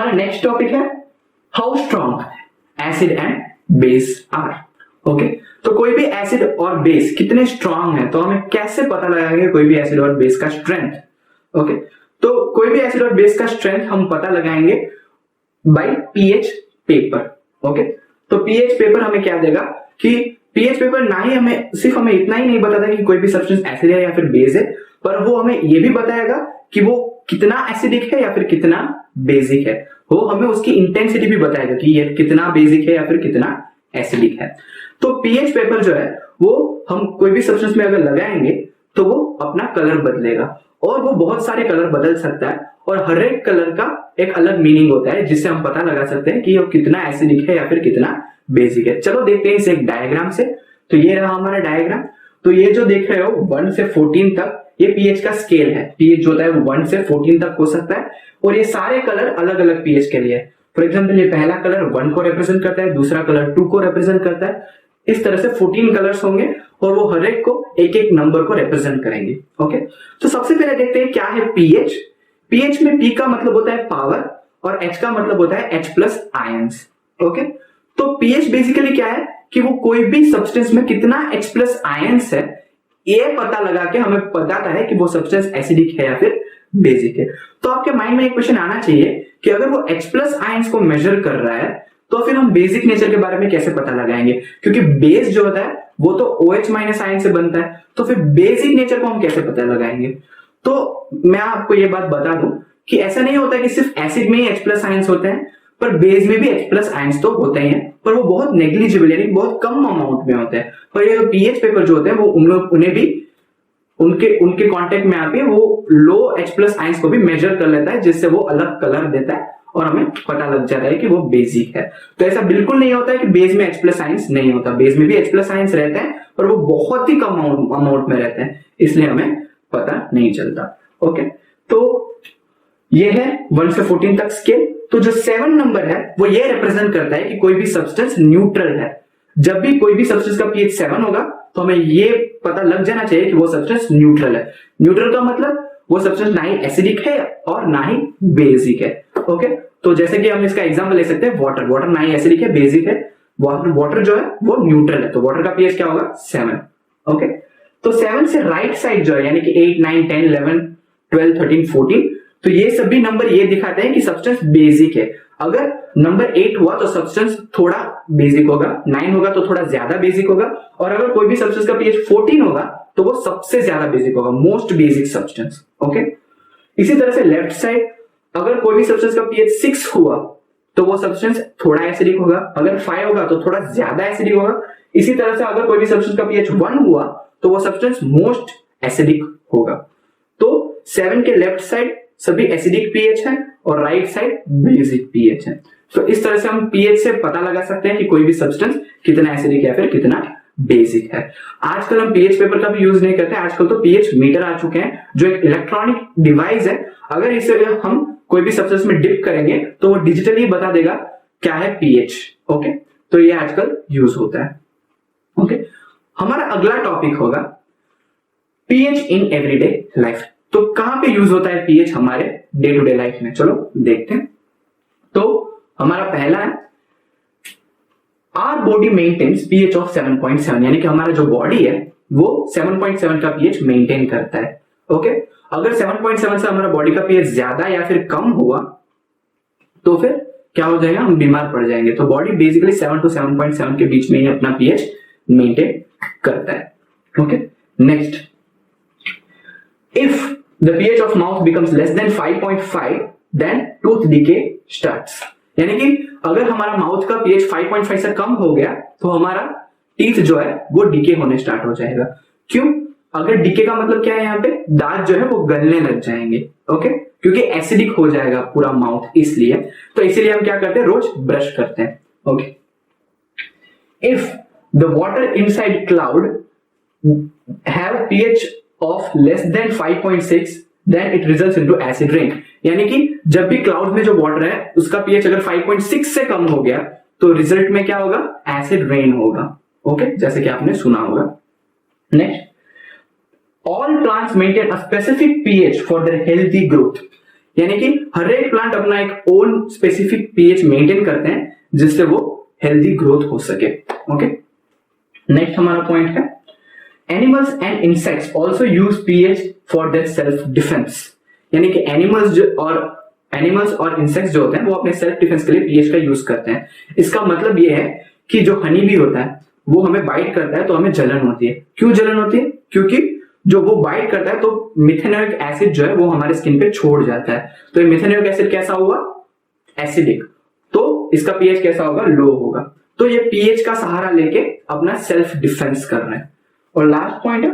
हमारा next topic है how strong acid and base are. Okay, तो कोई भी एसिड और बेस कितने स्ट्रॉन्ग है, तो हमें कैसे पता लगाएंगे कोई भी एसिड और बेस का स्ट्रेंथ। ओके, तो कोई भी एसिड और बेस का स्ट्रेंथ हम पता लगाएंगे बाय पीएच पेपर। ओके, तो पीएच पेपर हमें क्या देगा कि पीएच पेपर ना ही हमें सिर्फ हमें इतना ही नहीं बताता कि कोई भी सब्सटेंस एसिड है या फिर बेस है, पर वो हमें ये भी बताएगा कि वो कितना एसिडिक है या फिर कितना बेसिक है। वो हमें उसकी इंटेंसिटी भी बताएगा कि ये कितना बेसिक है या फिर कितना एसिडिक है। तो पीएच पेपर जो है वो हम कोई भी सब्सटेंस में अगर लगाएंगे तो वो अपना कलर बदलेगा, और वो बहुत सारे कलर बदल सकता है, और हर एक कलर का एक अलग मीनिंग होता है जिससे हम पता लगा सकते हैं कि वो कितना एसिडिक है या फिर कितना बेसिक है। चलो देखते हैं इसे एक डायग्राम से। तो ये रहा हमारा डायग्राम। तो ये जो देख रहे हो 1 से 14 तक ये पीएच का स्केल है। पीएच जो होता है वो 1 से 14 तक हो सकता है, और ये सारे कलर अलग अलग पीएच के लिए। फॉर एग्जाम्पल ये पहला कलर 1 को रिप्रेजेंट करता है, दूसरा कलर 2 को रिप्रेजेंट करता है। इस तरह से 14 कलर्स होंगे और वो हर एक को एक एक नंबर को रिप्रेजेंट करेंगे। ओके, तो सबसे पहले देखते हैं क्या है पीएच। पीएच में पी का मतलब होता है पावर और एच का मतलब होता है H+ आयंस। ओके, तो पीएच बेसिकली क्या है कि वो कोई भी सब्सटेंस में कितना H+ आयंस है ये पता लगा के हमें बताता है कि वो सब्सटेंस एसिडिक है या फिर बेसिक है। तो आपके माइंड में एक क्वेश्चन आना चाहिए कि अगर वो H+ आयंस को मेजर कर रहा है तो फिर हम बेसिक नेचर के बारे में कैसे पता लगाएंगे, क्योंकि बेस जो होता है वो तो OH- आयन से बनता है, तो फिर बेसिक नेचर को हम कैसे पता लगाएंगे। तो मैं आपको ये बात बता दूं कि ऐसा नहीं होता कि सिर्फ एसिड में ही H+ आयंस होते हैं, पर बेस में भी H+ आयंस तो होते ही हैं, पर वो बहुत नेग्लिजिबल यानी बहुत कम अमाउंट में होते हैं। पर ये पीएच पेपर जो होते हैं वो उन्हें भी उनके कांटेक्ट में आके वो लो H+ आयंस को भी मेजर कर लेता है, जिससे वो अलग कलर देता है और हमें पता लग जाता है कि वो बेसिक है। तो ऐसा बिल्कुल नहीं होता है कि बेस में H+ आयंस नहीं होता, बेस में भी H+ आयंस रहते हैं, पर वो बहुत ही कम अमाउंट में रहते हैं, इसलिए हमें पता नहीं चलता। ओके, तो ये है 1 से 14 तक स्केल। तो जो 7 नंबर है वो ये रिप्रेजेंट करता है कि कोई भी सब्सटेंस न्यूट्रल है। जब भी कोई भी सब्सटेंस का पीएच 7 होगा तो हमें ये पता लग जाना चाहिए कि वो सब्सटेंस न्यूट्रल है। न्यूट्रल का मतलब वो सब्सटेंस ना ही एसिडिक है और ना ही बेसिक है। ओके, तो जैसे कि हम इसका एग्जांपल ले सकते हैं वाटर। वाटर ना ही एसिडिक है बेसिक है, वाटर जो है वो न्यूट्रल है, तो वाटर का पीएच क्या होगा 7। ओके, तो 7 से राइट साइड जो है यानी कि 8, 9, 10, 11, 12, 13, 14, तो ये सभी नंबर ये दिखाते हैं कि सब्सटेंस बेसिक है। अगर नंबर 8 हुआ तो सब्सटेंस थोड़ा बेसिक होगा, 9 होगा तो थोड़ा ज्यादा बेसिक होगा, और अगर कोई भी सब्सटेंस का पीएच 14 होगा तो वो सबसे ज्यादा बेसिक होगा, मोस्ट बेसिक सब्सटेंस। ओके, इसी तरह से लेफ्ट साइड अगर कोई भी सब्सटेंस का पीएच 6 हुआ तो वो सब्सटेंस थोड़ा एसिडिक होगा, अगर 5 होगा तो थोड़ा ज्यादा एसिडिक होगा। इसी तरह से अगर कोई भी सब्सटेंस का पीएच 1 हुआ तो वो सब्सटेंस मोस्ट एसिडिक होगा। तो 7 के लेफ्ट साइड सभी एसिडिक पीएच है और राइट साइड बेसिक पीएच है। तो इस तरह से हम पीएच से पता लगा सकते हैं कि कोई भी सब्सटेंस कितना एसिडिक या फिर कितना बेसिक है। आजकल हम पीएच पेपर का भी यूज नहीं करते, आजकल तो पीएच मीटर आ चुके हैं जो एक इलेक्ट्रॉनिक डिवाइस है। अगर इसे हम कोई भी सब्सटेंस में डिप करेंगे तो वो डिजिटली बता देगा क्या है पीएच। ओके, तो ये आजकल यूज होता है। ओके, हमारा अगला टॉपिक होगा पीएच इन एवरीडे लाइफ। तो कहां पे यूज होता है पीएच हमारे डे टू डे लाइफ में, चलो देखते हैं। तो हमारा पहला है our body maintains pH of 7.7, यानी कि हमारा जो बॉडी है वो 7.7 का पीएच मेंटेन करता है। ओके, अगर 7.7 से हमारा बॉडी का पीएच ज्यादा या फिर कम हुआ तो फिर क्या हो जाएगा, हम बीमार पड़ जाएंगे। तो बॉडी बेसिकली 7 to 7.7 के बीच में ही अपना पीएच मेंटेन करता है। Okay, next, if the pH of mouth becomes less than 5.5 then tooth decay starts, यानी कि अगर हमारा माउथ का pH 5.5 से कम हो गया तो हमारा टीथ जो है वो डिके होने स्टार्ट हो जाएगा। क्यों? अगर डिके का मतलब क्या है, यहाँ पे दांत जो है वो गलने लग जाएंगे। ओके, क्योंकि एसिडिक हो जाएगा पूरा माउथ, इसलिए तो इसीलिए हम क्या करते हैं, रोज ब्रश करते हैं। Okay, if the water inside cloud have pH of less than 5.6 then it results into acid rain, यानी कि जब भी क्लाउड में जो वाटर है उसका पीएच अगर 5.6 से कम हो गया तो रिजल्ट में क्या होगा, एसिड रेन होगा। ओके, जैसे कि आपने सुना होगा। Next, all plants maintain a specific pH for their healthy growth, यानी कि हर एक प्लांट अपना एक ओन स्पेसिफिक पीएच मेंटेन करते हैं जिससे वो हेल्दी ग्रोथ हो सके। ओके, नेक्स्ट हमारा पॉइंट है animals and insects also use pH for their self defence. यानी कि एनिमल्स और इंसेक्ट्स जो होते हैं वो अपने सेल्फ डिफेंस के लिए पीएच का यूज करते हैं। इसका मतलब ये है कि जो हनी भी होता है वो हमें बाइट करता है तो हमें जलन होती है। क्यों जलन होती है? क्योंकि जो वो बाइट करता है तो मिथेनोइक एसिड जो है वो हमारे स्किन पे छोड़ जाता है। तो ये मिथेनोइक एसिड कैसा होगा? एसिडिक। तो इसका पीएच कैसा होगा? लो होगा। तो ये पीएच का सहारा लेके अपना सेल्फ डिफेंस कर रहे हैं। और लास्ट पॉइंट है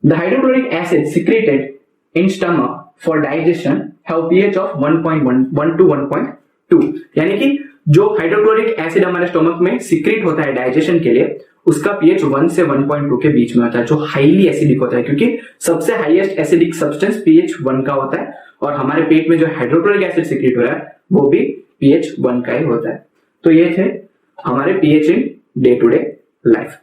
the hydrochloric acid secreted in stomach for digestion have pH of 1.1 to 1.2। यानी कि जो हाइड्रोक्लोरिक एसिड हमारे स्टमक में सिक्रेट होता है डाइजेशन के लिए उसका पीएच 1 से 1.2 के बीच में होता है, जो हाईली एसिडिक होता है, क्योंकि सबसे हाईएस्ट एसिडिक सब्सटेंस पीएच 1 का होता है और हमारे पेट में जो हाइड्रोक्लोरिक एसिड सिक्रेट हो रहा है वो भी पीएच 1 का ही होता है। तो ये थे हमारे pH in day to day life.